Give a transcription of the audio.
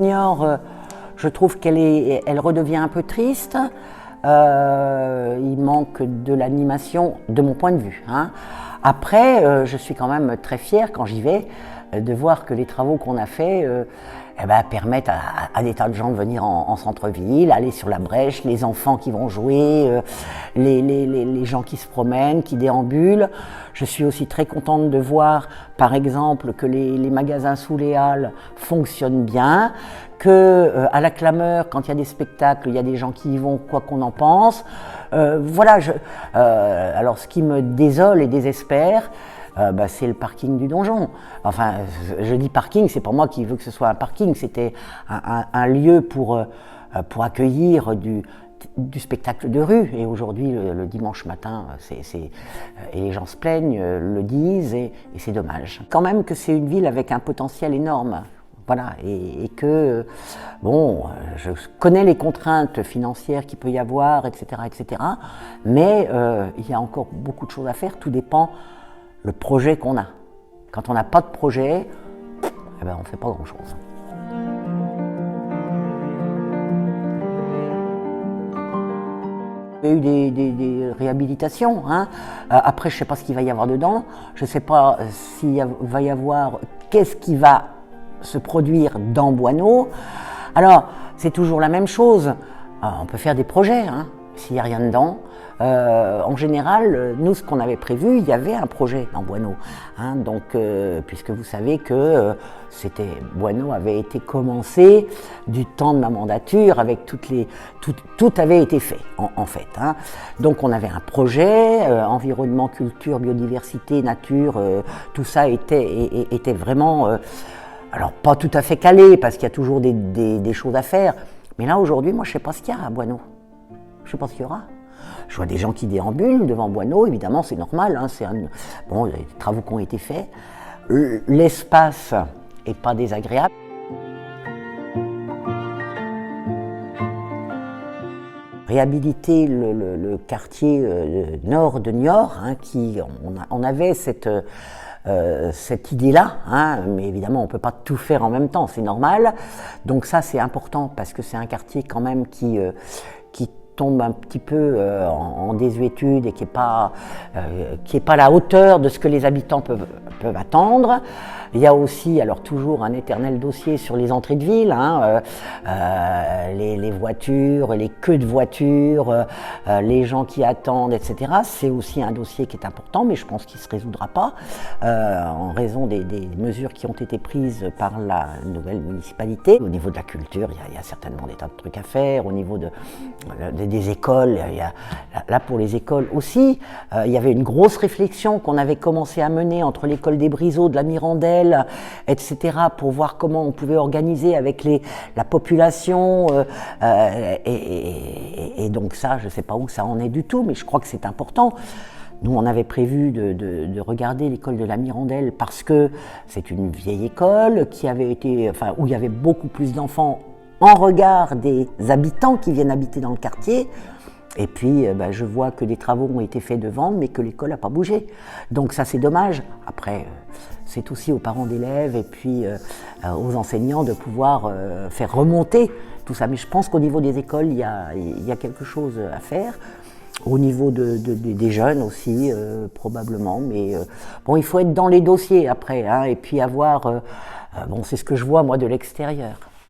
Niort, je trouve elle redevient un peu triste. Il manque de l'animation, de mon point de vue. Après, je suis quand même très fière quand j'y vais de voir que les travaux qu'on a faits permettent à des tas de gens de venir en centre-ville, aller sur la Brèche, les enfants qui vont jouer, les gens qui se promènent, qui déambulent. Je suis aussi très contente de voir, par exemple, que les magasins sous les halles fonctionnent bien, que à la Clameur, quand il y a des spectacles, il y a des gens qui y vont, quoi qu'on en pense. Voilà. Alors, ce qui me désole et désespère, c'est le parking du donjon. Enfin, je dis parking, c'est pas moi qui veux que ce soit un parking, c'était un lieu pour accueillir du spectacle de rue. Et aujourd'hui, le dimanche matin, et les gens se plaignent, le disent, et c'est dommage. Quand même que c'est une ville avec un potentiel énorme. Voilà, et que, bon, je connais les contraintes financières qu'il peut y avoir, etc., mais il y a encore beaucoup de choses à faire, tout dépend le projet qu'on a. Quand on n'a pas de projet, on ne fait pas grand-chose. Il y a eu des réhabilitations. Après, je ne sais pas ce qu'il va y avoir dedans. Je ne sais pas s'il va y avoir, qu'est-ce qui va se produire dans Boineau. Alors, c'est toujours la même chose. On peut faire des projets, s'il n'y a rien dedans. En général, nous, ce qu'on avait prévu, il y avait un projet dans Boineau. Donc, puisque vous savez que Boineau avait été commencé du temps de ma mandature, avec tout avait été fait, en fait. Donc, on avait un projet, environnement, culture, biodiversité, nature, tout ça était vraiment, alors pas tout à fait calé, parce qu'il y a toujours des choses à faire. Mais là, aujourd'hui, moi, je ne sais pas ce qu'il y a à Boineau. Je ne sais pas ce qu'il y aura. Je vois des gens qui déambulent devant Boineau, évidemment, c'est normal. Bon, il y a des travaux qui ont été faits. L'espace n'est pas désagréable. Réhabiliter le quartier nord de Niort, on avait cette idée-là, mais évidemment on ne peut pas tout faire en même temps, c'est normal. Donc ça c'est important parce que c'est un quartier quand même qui tombe un petit peu en désuétude et qui n'est pas à la hauteur de ce que les habitants peuvent attendre. Il y a aussi, alors toujours un éternel dossier sur les entrées de ville, les voitures, les queues de voitures, les gens qui attendent, etc. C'est aussi un dossier qui est important, mais je pense qu'il ne se résoudra pas en raison des mesures qui ont été prises par la nouvelle municipalité. Au niveau de la culture, il y a certainement des tas de trucs à faire. Au niveau des écoles, là pour les écoles aussi, il y avait une grosse réflexion qu'on avait commencé à mener entre l'école des Briseaux, de la Mirandelle, etc., pour voir comment on pouvait organiser avec la population. Et donc ça, je ne sais pas où ça en est du tout, mais je crois que c'est important. Nous, on avait prévu de regarder l'école de la Mirandelle parce que c'est une vieille école où il y avait beaucoup plus d'enfants en regard des habitants qui viennent habiter dans le quartier. Et puis, je vois que des travaux ont été faits devant, mais que l'école n'a pas bougé. Donc ça, c'est dommage. Après, c'est aussi aux parents d'élèves et puis aux enseignants de pouvoir faire remonter tout ça. Mais je pense qu'au niveau des écoles, il y a quelque chose à faire. Au niveau des jeunes aussi, probablement. Mais bon, il faut être dans les dossiers après, et puis avoir... c'est ce que je vois, moi, de l'extérieur.